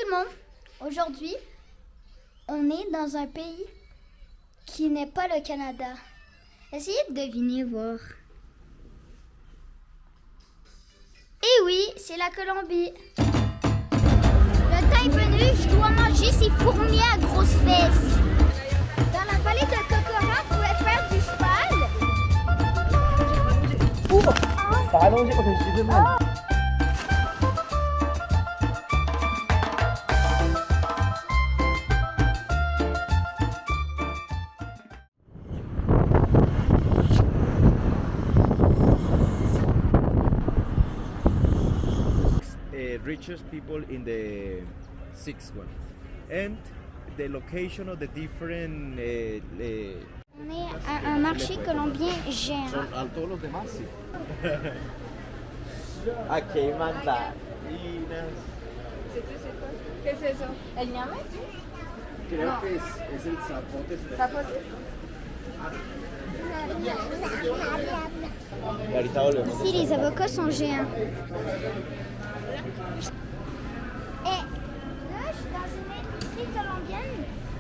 tout le monde! Aujourd'hui, on est dans un pays qui n'est pas le Canada. Essayez de deviner, voir. Eh oui, c'est la Colombie. Le temps est venu, je dois manger ces fourmis à grosses fesses. Dans la vallée de Cocora, on pouvait faire du cheval. Allons-y, on est super mal. Richest people in the sixth one, and the location of the different. On est à un marché colombien géant. Son altos los demás, sí. Aquí hay mandarinas. ¿Qué es eso? ¿El ñame? Creo que es el zapote. ¿Zapote? Ahorita volvemos. Ici, les avocats sont géants. Et là, je suis dans une industrie colombienne.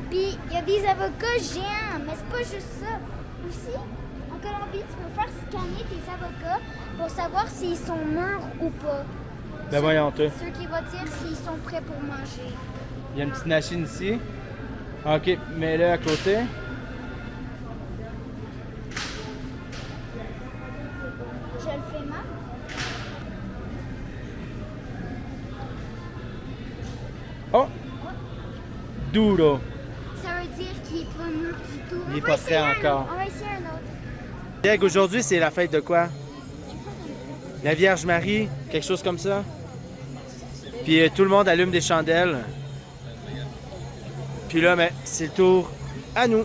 Puis, il y a des avocats géants. Mais c'est pas juste ça. Aussi, en Colombie, tu peux faire scanner tes avocats pour savoir s'ils sont mûrs ou pas. Ben voyons, toi. Ceux qui vont dire s'ils sont prêts pour manger. Il y a une petite machine ici. Ok, mets-le à côté. Je le fais mal. Oh! Duro. Ça veut dire qu'il est pas mûr du tout. Il est On va pas essayer prêt un encore. autre. On va essayer un autre. Greg, aujourd'hui, c'est la fête de quoi? La Vierge Marie, quelque chose comme ça. Puis tout le monde allume des chandelles. Puis là, ben, c'est le tour à nous.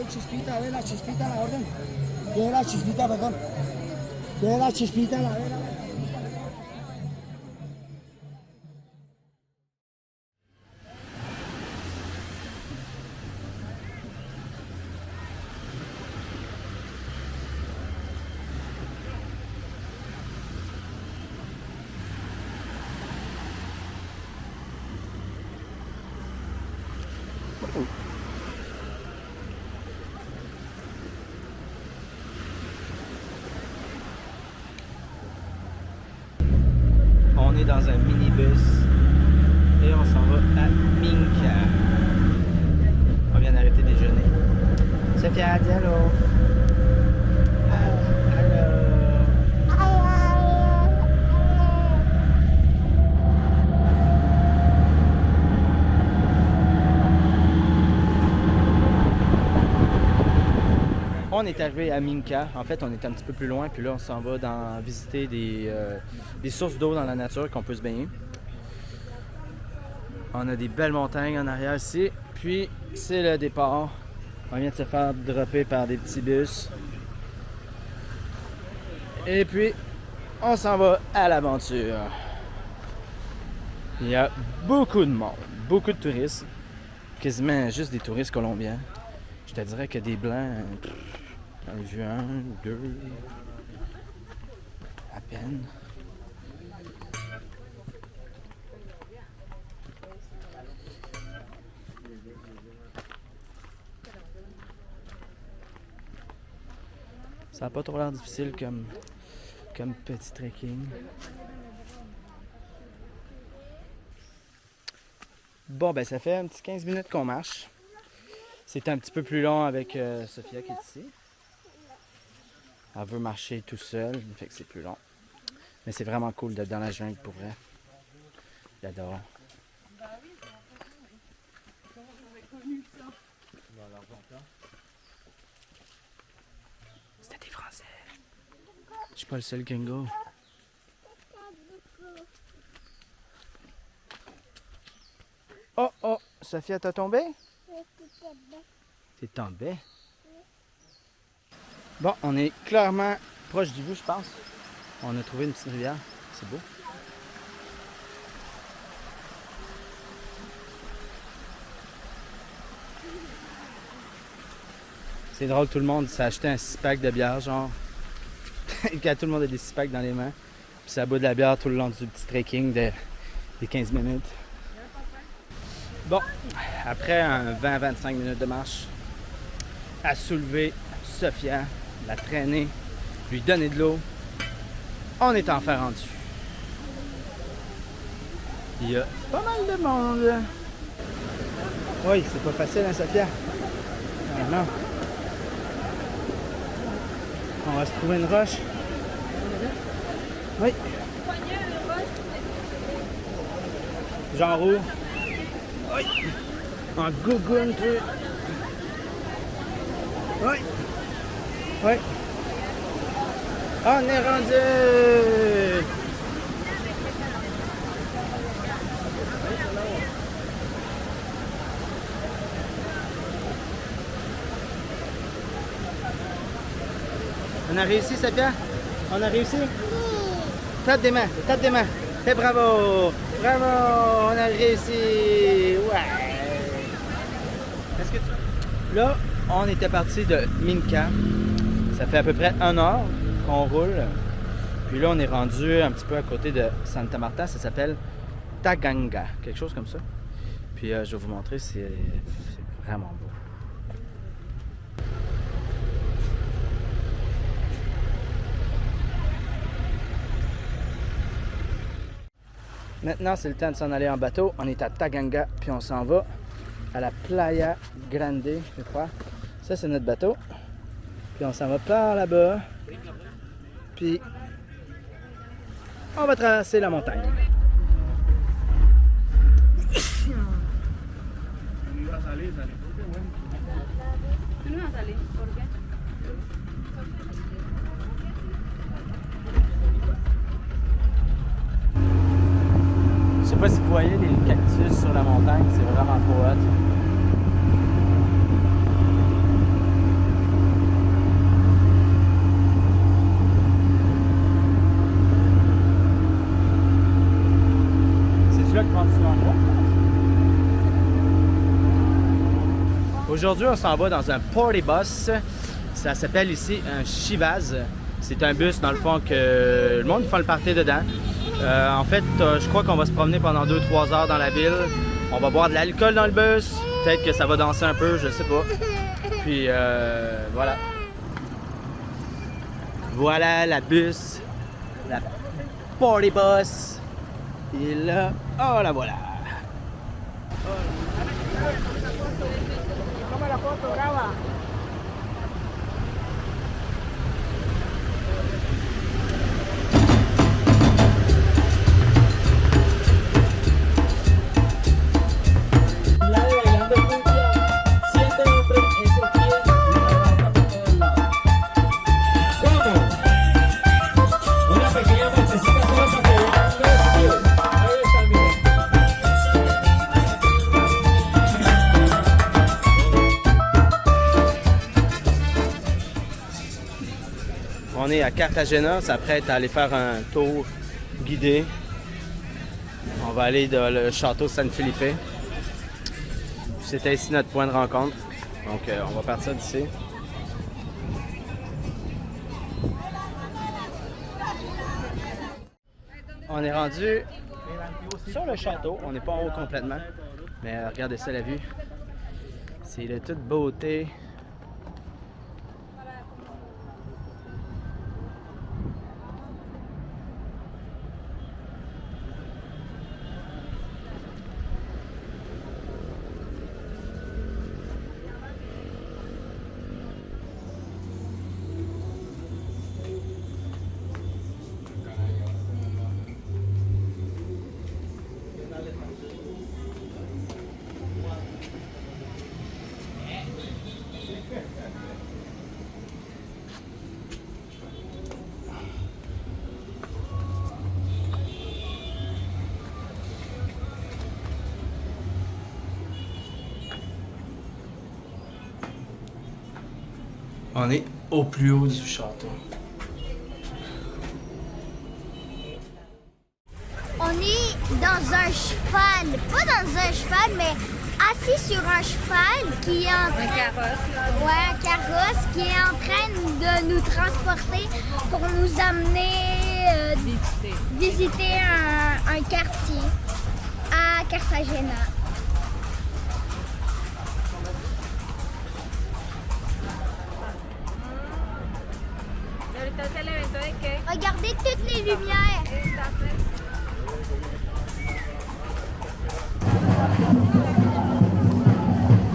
Chispita, ve la chispita, la orden. Ve la chispita, perdón. Ve la chispita, la ve la. On est dans un minibus et on s'en va à Minka. On vient d'arrêter déjeuner. Sophia, dis allô. On est arrivé à Minka. En fait, on est un petit peu plus loin, puis là, on s'en va visiter des sources d'eau dans la nature qu'on peut se baigner. On a des belles montagnes en arrière ici, puis c'est le départ. On vient de se faire dropper par des petits bus. Et puis, on s'en va à l'aventure. Il y a beaucoup de monde, beaucoup de touristes. Quasiment juste des touristes colombiens. Je te dirais que des blancs... J'en ai vu un ou deux, à peine. Ça n'a pas trop l'air difficile comme petit trekking. Bon, ben ça fait un petit 15 minutes qu'on marche. C'est un petit peu plus long avec Sophia qui est ici. Elle veut marcher tout seul, fait que c'est plus long. Mais c'est vraiment cool d'être dans la jungle pour vrai. J'adore. C'était des Français. Je suis pas le seul gringo. Oh oh, Sophia, t'as tombé? T'es tombé? Bon, on est clairement proche du bout, je pense. On a trouvé une petite rivière. C'est beau. C'est drôle, tout le monde s'est acheté un 6-pack de bière, genre. Quand tout le monde a des 6-packs dans les mains. Puis ça boit de la bière tout le long du petit trekking des 15 minutes. Bon, après un 20-25 minutes de marche, à soulever Sophia, la traîner, lui donner de l'eau, on est enfin rendu. Il y a pas mal de monde. Oui, c'est pas facile, hein, Sophia? Ah, non. On va se trouver une roche. Oui. Genre où? Oui. En gougoune, tu. Oui. Oui. On est rendu! On a réussi, Sophia? On a réussi? Tape des mains, tape des mains. Et bravo! Bravo! On a réussi! Ouais! Est-ce que tu... Là, on était parti de Minka. Ça fait à peu près 1 heure qu'on roule. Puis là, on est rendu un petit peu à côté de Santa Marta. Ça s'appelle Taganga, quelque chose comme ça. Puis je vais vous montrer, c'est vraiment beau. Maintenant, c'est le temps de s'en aller en bateau. On est à Taganga, puis on s'en va à la Playa Grande, je crois. Ça, c'est notre bateau. Puis on s'en va par là-bas. Puis on va traverser la montagne. Je sais pas si vous voyez les cactus sur la montagne, c'est vraiment trop hot. C'est-tu là que tu prends souvent là? Aujourd'hui, on s'en va dans un party bus. Ça s'appelle ici un Chivas. C'est un bus, dans le fond, que le monde fait le party dedans. En fait, je crois qu'on va se promener pendant 2-3 heures dans la ville. On va boire de l'alcool dans le bus. Peut-être que ça va danser un peu, je sais pas. Puis voilà. Voilà la bus. La party bus. Et là, oh la voilà. On est à Cartagena, on s'apprête à aller faire un tour guidé. On va aller dans le château San Felipe. C'était ici notre point de rencontre. Donc on va partir d'ici. On est rendu sur le château. On n'est pas en haut complètement. Mais regardez ça, la vue. C'est de toute beauté. On est au plus haut du château. On est dans un cheval, pas dans un cheval, mais assis sur un cheval qui est en Un carrosse, là. Ouais, un carrosse qui est en train de nous transporter pour nous amener visiter un quartier à Cartagena. ¿Y ahorita es el evento de qué? Regardez toutes les lumières.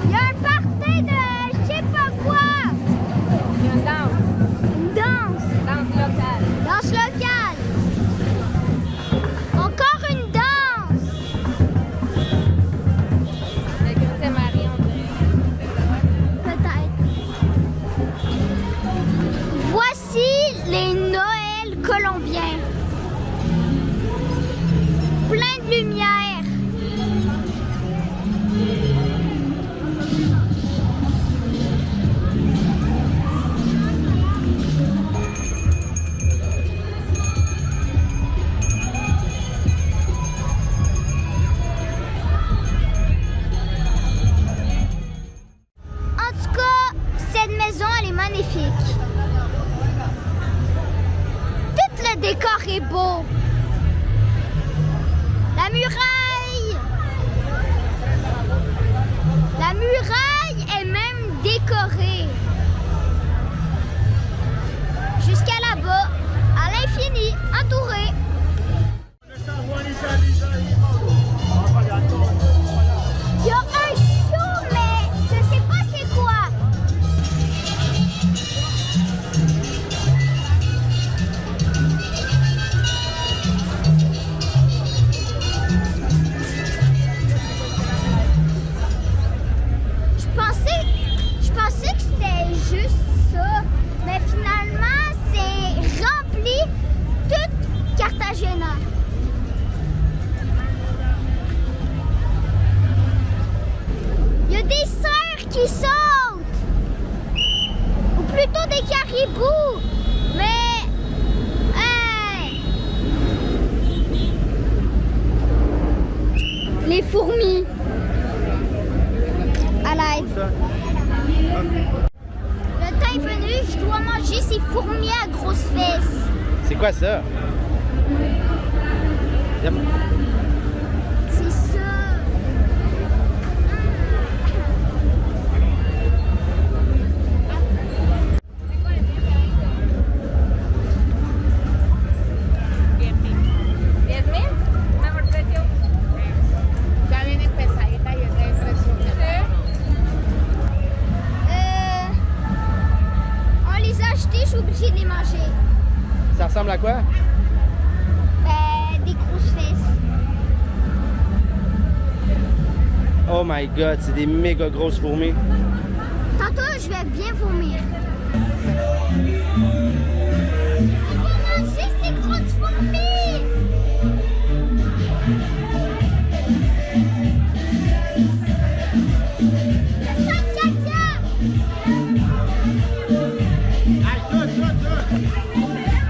Il y a un party de je sais pas quoi. Une danse. Une danse. Danse locale. Danse locale. Encore une danse. La Cruz de Marie, on dirait. Peut-être. Voici les Noëls colombiens. Plein de lumière. En tout cas, cette maison, elle est magnifique. Tout le décor est beau. La muraille. La muraille est même décorée. Jusqu'à là-bas, à l'infini, entourée. Il y a un show, mais je sais pas c'est quoi. Je pensais que c'était juste ça, mais finalement c'est rempli toute Cartagena. Il y a des cerfs qui sautent, ou plutôt des caribous, mais les fourmis. À l'aide. Le temps est venu, je dois manger ces fourmis à grosses fesses. C'est quoi ça? C'est ça. Mejor precio. Ya vienen pesaditas y ese es precio. On les a achetés, je suis obligée de les manger. Ça ressemble à quoi? Des grosses fesses. Oh my god, c'est des méga grosses fourmis. Tantôt, je vais bien vomir. On va manger ces grosses fourmis. Ça sent le caca. C'est dégueulasse.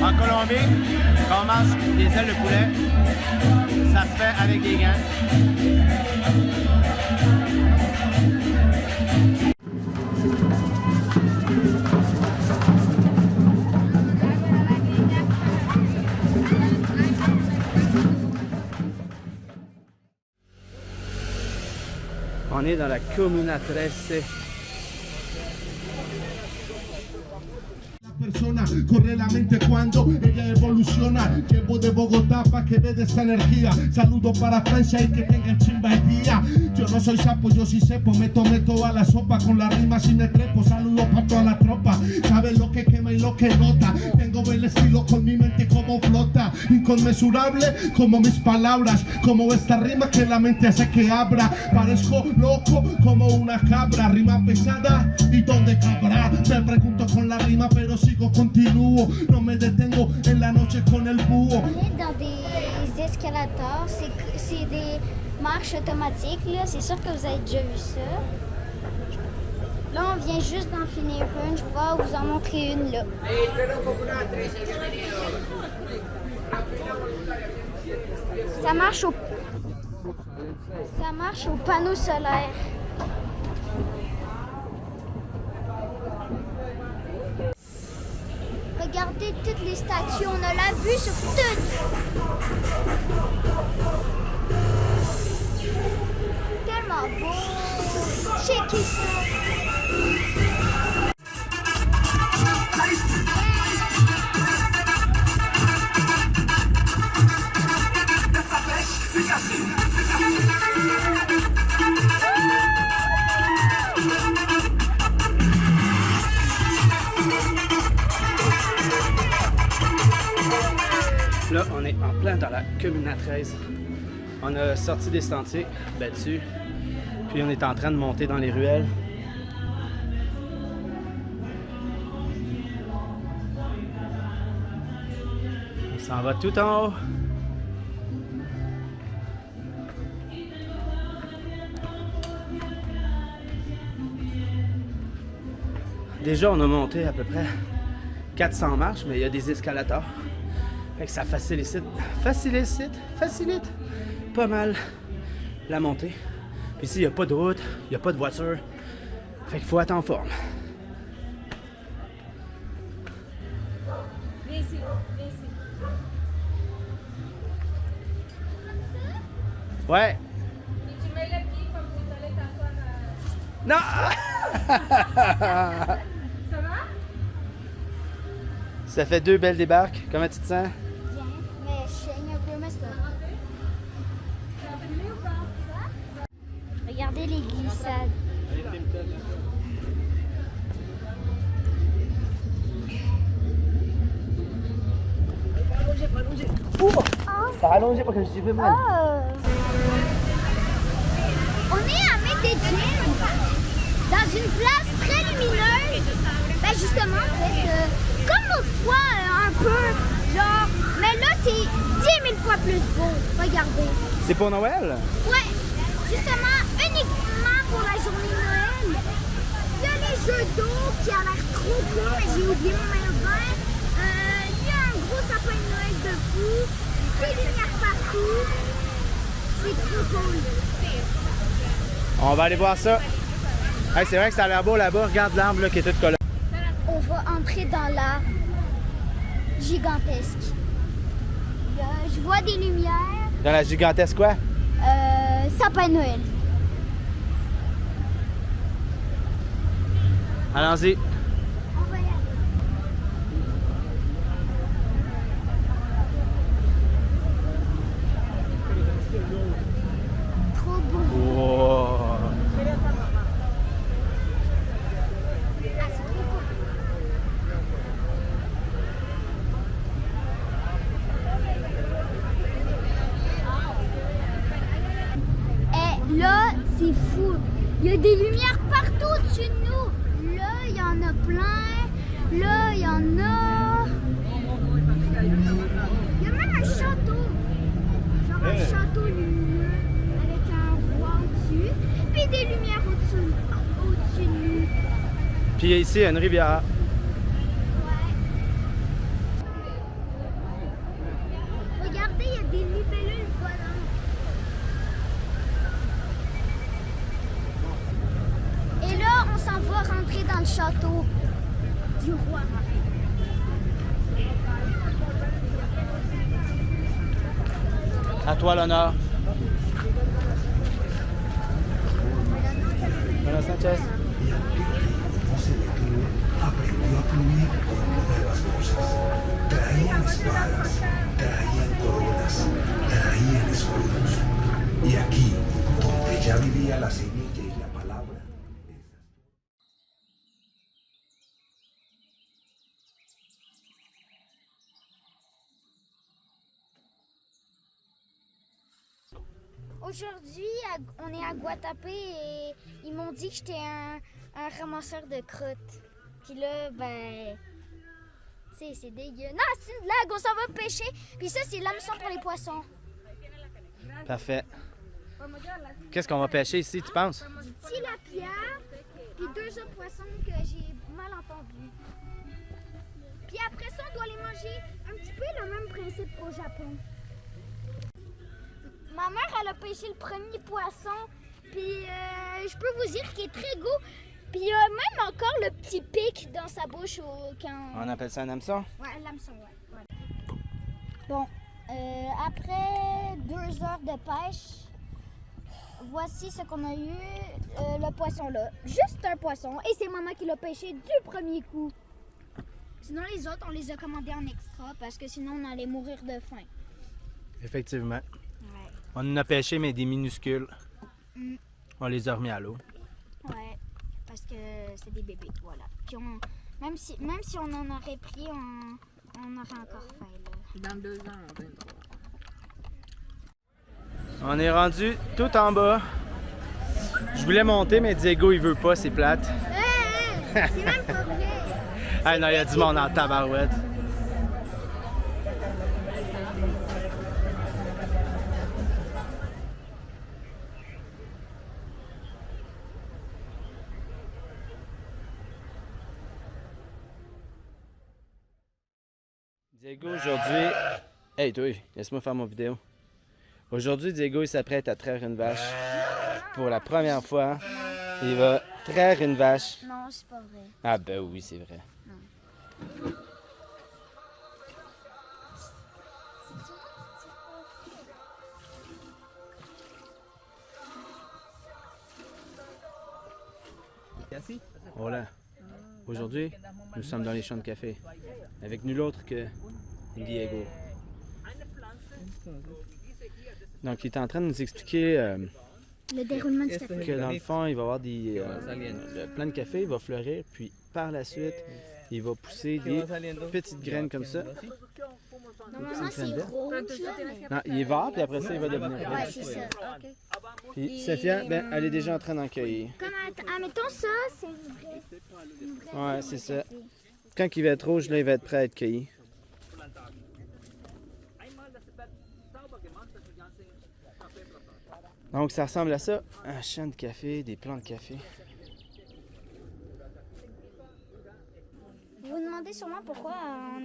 En Colombie, quand on mange des ailes de poulet, ça se fait avec des gants. On est dans la Comuna 13. funciona. Corre la mente cuando ella evoluciona. Llevo de Bogotá pa' que ve de esta energía. Saludo para Francia y que tengan chimba el día. Yo no soy sapo, yo sí sepo. Me tomé toda la sopa con la rima sin me trepo. Saludo pa' toda la tropa. Sabes lo que quema y lo que nota. Tengo el estilo con mi mente como flota. Inconmensurable como mis palabras. Como esta rima que la mente hace que abra. Parezco loco como una cabra. Rima pesada y dónde cabrá. Me pregunto con la rima pero sigo continúo. No me detengo en la noche con el búho. On est dans des escalators, c'est des marches automatiques, là. C'est sûr que vous avez déjà vu ça. Là, on vient juste d'en finir une. Je vais vous en montrer une, là. Ça marche au panneau solaire. Regardez toutes les statues, on a la vue sur toutes. Tellement beau. Checkez ça. Là, on est en plein dans la commune à 13. On a sorti des sentiers battus, puis on est en train de monter dans les ruelles. On s'en va tout en haut. Déjà, on a monté à peu près 400 marches, mais il y a des escalators. Fait que ça facilite pas mal la montée. Puis ici, il n'y a pas de route, il n'y a pas de voiture. Fait qu'il faut être en forme. Viens ici, viens ici. Ouais. Et tu mets le pied comme si tu allais t'asseoir. Non! Ça va? Ça fait 2 belles débarques. Comment tu te sens? Bien, mais je saigne un peu, mais c'est pas grave. Regardez les glissades. Pas allongé pour que je te mal. On est à Medellín, dans une place très lumineuse. Ben justement, en fait, comme autrefois, un peu, genre, mais là, c'est 10 000 fois plus beau. Regardez. C'est pour Noël? Ouais, justement, uniquement pour la journée de Noël. Il y a les jeux d'eau qui a l'air trop cool, mais j'ai oublié mon maillot de bain. Il y a un gros sapin de Noël de fou, des lumières partout. C'est trop cool. On va aller voir ça. Hey, c'est vrai que ça a l'air beau là-bas. Regarde l'arbre là, qui est toute colorée. On va entrer dans l'arbre gigantesque. Je vois des lumières. Dans la gigantesque quoi? Sapin de Noël. Allons-y. On va y aller. Trop beau. Wow. Ah, c'est trop beau. Et là, c'est fou. Il y a des lumières partout au-dessus de nous. Là, il y en a plein. Là, il y en a. Il y a même un château. Genre un château lumineux avec un roi au-dessus. Puis des lumières au-dessus de nous. Puis ici, il y a une rivière. Regardez, il y a des libellules volantes. Et là, on s'en va rentrer dans le château du roi. À toi l'honneur. Buenas noches. aprendió a fluir con nuevas cosas. Traían espadas, traían coronas, traían escudos. Y aquí, donde ya vivía la semilla y la palabra, Aujourd'hui, on est à Guatapé et ils m'ont dit que j'étais un ramasseur de croûtes. Puis là, ben, c'est dégueu. Non, c'est une blague, on s'en va pêcher. Puis ça, c'est l'hameçon pour les poissons. Parfait. Qu'est-ce qu'on va pêcher ici, tu penses? Tilapia, puis 2 autres poissons que j'ai mal entendus. Puis après ça, on doit les manger un petit peu le même principe qu'au Japon. Ma mère, elle a pêché le premier poisson, puis je peux vous dire qu'il est très gros. Puis il y a même encore le petit pic dans sa bouche quand... On appelle ça un hameçon? Ouais, l'hameçon, ouais. Bon, après 2 heures de pêche, voici ce qu'on a eu, le poisson là. Juste un poisson, et c'est maman qui l'a pêché du premier coup. Sinon les autres, on les a commandés en extra parce que sinon on allait mourir de faim. Effectivement. Ouais. On en a pêché, mais des minuscules. Mm. On les a remis à l'eau. Ouais, parce que c'est des bébés, voilà. Puis même si on en aurait pris, on aurait encore faim là. Dans 2 ans, on viendra. On est rendu tout en bas. Je voulais monter, mais Diego, il veut pas, c'est plate. C'est même pas vrai. Ah non, il y a du monde en tabarouette. Diego, aujourd'hui... Hey, toi, laisse-moi faire mon vidéo. Aujourd'hui, Diego, il s'apprête à traire une vache. Pour la première fois, il va traire une vache. Non, c'est pas vrai. Ah ben oui, c'est vrai. Voilà. Aujourd'hui, nous sommes dans les champs de café. Avec nul autre que Diego. Donc, il est en train de nous expliquer Le déroulement du café. que dans le fond, il va y avoir le plant de café, il va fleurir, puis par la suite, il va pousser des petites graines comme ça. Normalement, c'est rouge, là, mais... Non, il est vert, puis après ça, il va devenir rouge. Ouais, c'est ça. Puis Sophia, ben, elle est déjà en train d'en cueillir. Comme, admettons ça, c'est une vraie Ouais, c'est ça. Quand il va être rouge, là, il va être prêt à être cueilli. Donc, ça ressemble à ça, un champ de café, des plants de café. Vous vous demandez sûrement pourquoi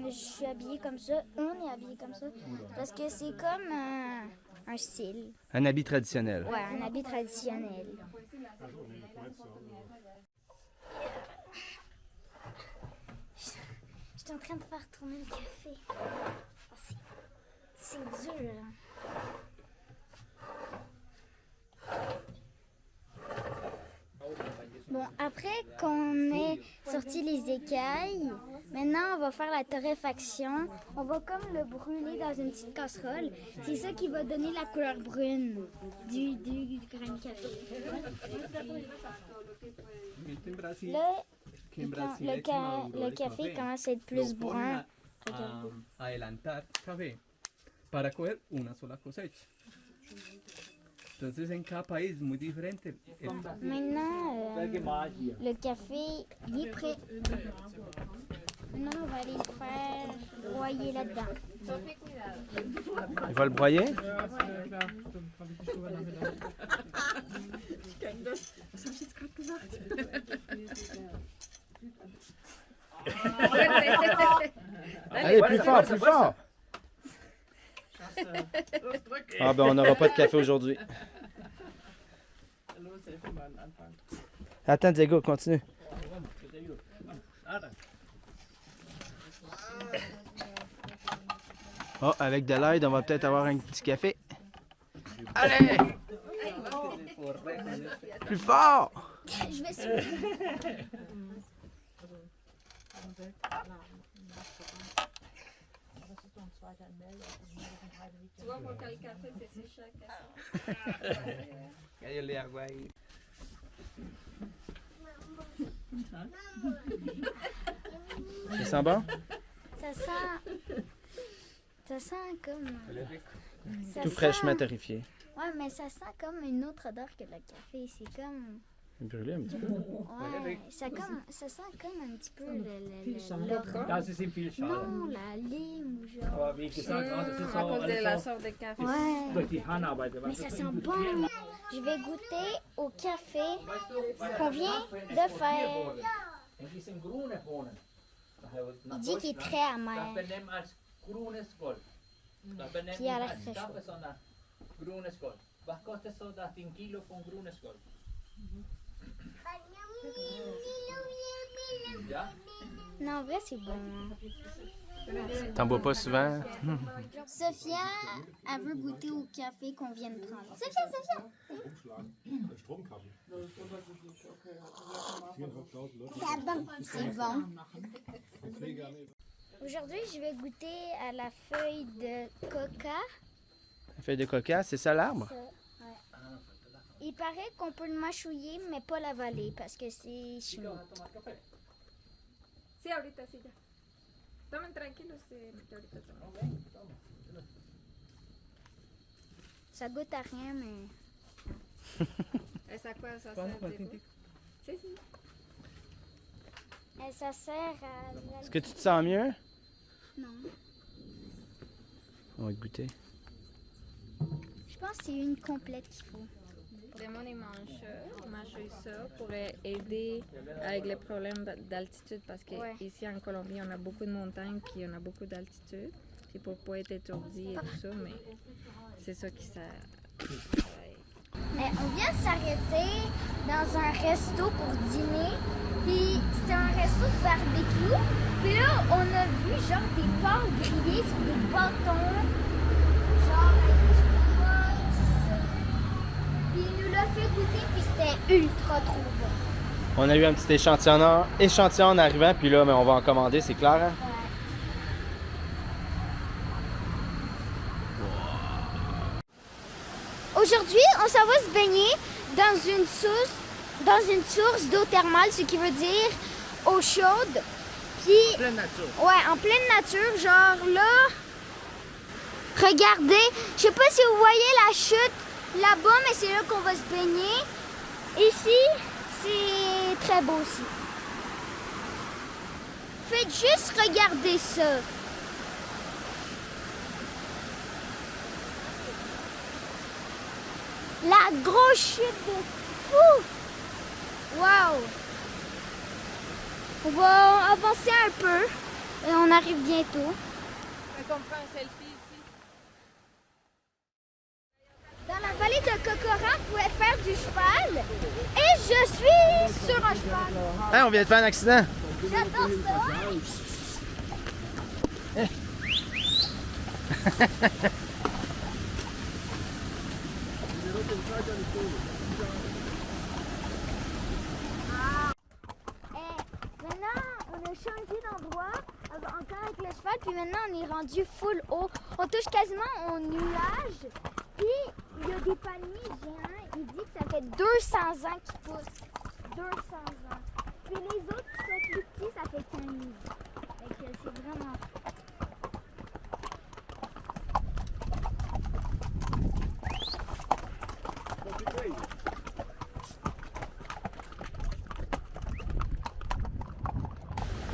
je suis habillée comme ça. On est habillé comme ça. Parce que c'est comme un style. Un habit traditionnel. Ouais, un habit traditionnel. J'étais en train de faire tourner le café. Oh, c'est dur. Hein. Bon, après qu'on ait sorti les écailles, maintenant on va faire la torréfaction. On va comme le brûler dans une petite casserole. C'est ça qui va donner la couleur brune du grain de café. Là, le café commence à être plus brun. Regardez. Adelantar café para coger una sola cosecha. Entonces en cada país muy diferente. Maintenant, le café il est prêt. Maintenant, on va aller le faire broyer là-dedans. Il va le broyer? Allez, plus fort, plus fort! Ah ben on n'aura pas de café aujourd'hui. Attends Diego, continue. Oh, avec de l'aide, on va peut-être avoir un petit café. Allez! Plus fort! Je vais suivre. Tu vois, pour quel café, c'est si cher que ça. Ça sent bon? Ça sent comme... ça Tout sent- fraîchement terrifié. Ouais, mais ça sent comme une autre odeur que le café. C'est comme... Brûlé un petit peu. Ouais, ça sent comme un petit peu l'orange. Das ist im Filzschale. Non, la lime ou genre... Aber wie gesagt, das ist so À cause de la alles sorte de café. Ouais, durch die Handarbeit. mais ça sent bon. Je vais goûter au café qu'on vient de faire. Und die sind grüne Bohnen. Il dit qu'il est très Das amer. benennen als grünes Gold. Das benennen Ja, das als ist Kaffee, sondern grünes Gold. Was kostet so das 1 Kilo von grünes Gold? Ja? Non, en vrai, c'est bon. T'en bois pas souvent? Sophia, elle veut goûter au café qu'on vient de prendre. Sophia! C'est bon. Aujourd'hui, je vais goûter à la feuille de coca. La feuille de coca, c'est ça l'arbre? Il paraît qu'on peut le mâchouiller, mais pas l'avaler parce que c'est chimique. Sí, ahorita sí ya. Tomen tranquilos, ahorita tomen. Ça goûte à rien, mais... Et ça quoi, ça sert des bouts? Si, si. Et ça sert à... Est-ce que tu te sens mieux? Non. On va goûter. Je pense que c'est une complète qu'il faut. Vraiment, ils mangent ça pour aider avec les problèmes d'altitude parce qu'ici en Colombie, on a beaucoup de montagnes puis on a beaucoup d'altitude. C'est pour pas être étourdi et tout ça, mais c'est ça qui sert. On vient de s'arrêter dans un resto pour dîner. Puis c'était un resto de barbecue. Puis là, on a vu genre des porcs grillés sur des bâtons. Genre avec du pot, tout ça. Puis il nous l'a fait goûter, puis c'était ultra trop bon. On a eu un petit échantillon en arrivant, puis là, mais on va en commander, c'est clair, hein? Aujourd'hui, on s'en va se baigner dans une source d'eau thermale, ce qui veut dire eau chaude. Puis, En pleine nature. ouais, en pleine nature, genre là, regardez, je sais pas si vous voyez la chute là-bas, mais c'est là qu'on va se baigner. Ici, c'est très beau aussi. Faites juste regarder ça. La grosse chute de fou! Wow! On va avancer un peu et on arrive bientôt. On prend un selfie ici. Dans la vallée de Kokora, vous pouvez faire du cheval et je suis sur un cheval. Hein, on vient de faire un accident. J'adore ça! Maintenant, on a changé d'endroit, encore avec le cheval, puis maintenant on est rendu full haut. On touche quasiment au nuage, puis il y a des palmiers géants. Il dit que ça fait 200 ans qu'ils poussent. 200 ans. Puis les autres qui sont plus petits, ça fait 15 ans. Fait que c'est vraiment...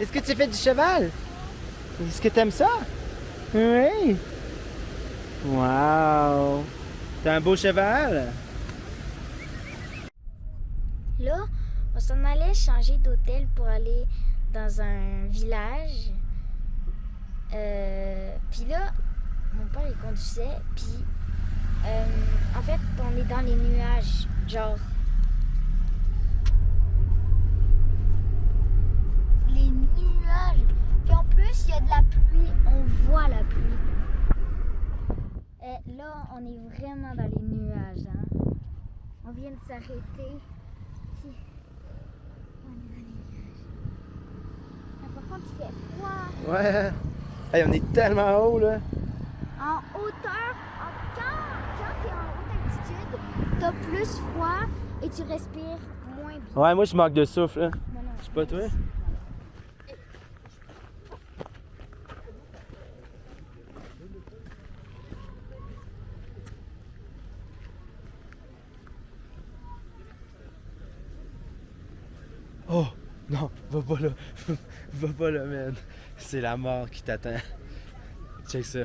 Est-ce que tu fais du cheval? Est-ce que t'aimes ça? Oui. Wow. T'as un beau cheval? Là, on s'en allait changer d'hôtel pour aller dans un village. Puis là, mon père il conduisait, puis en fait, on est dans les nuages, genre. Les nuages. Puis en plus, il y a de la pluie, on voit la pluie. Et là, on est vraiment dans les nuages, hein. On vient de s'arrêter. On est dans les nuages. Par contre, il fait froid. Ouais. Hey, on est tellement haut, là. En hauteur, quand tu es en haute altitude, tu as plus froid et tu respires moins bien. Ouais, moi, je manque de souffle, là. Non, non. Je sais pas, toi. Oh! Non, va pas là. Va pas là, man. C'est la mort qui t'attend. Check ça.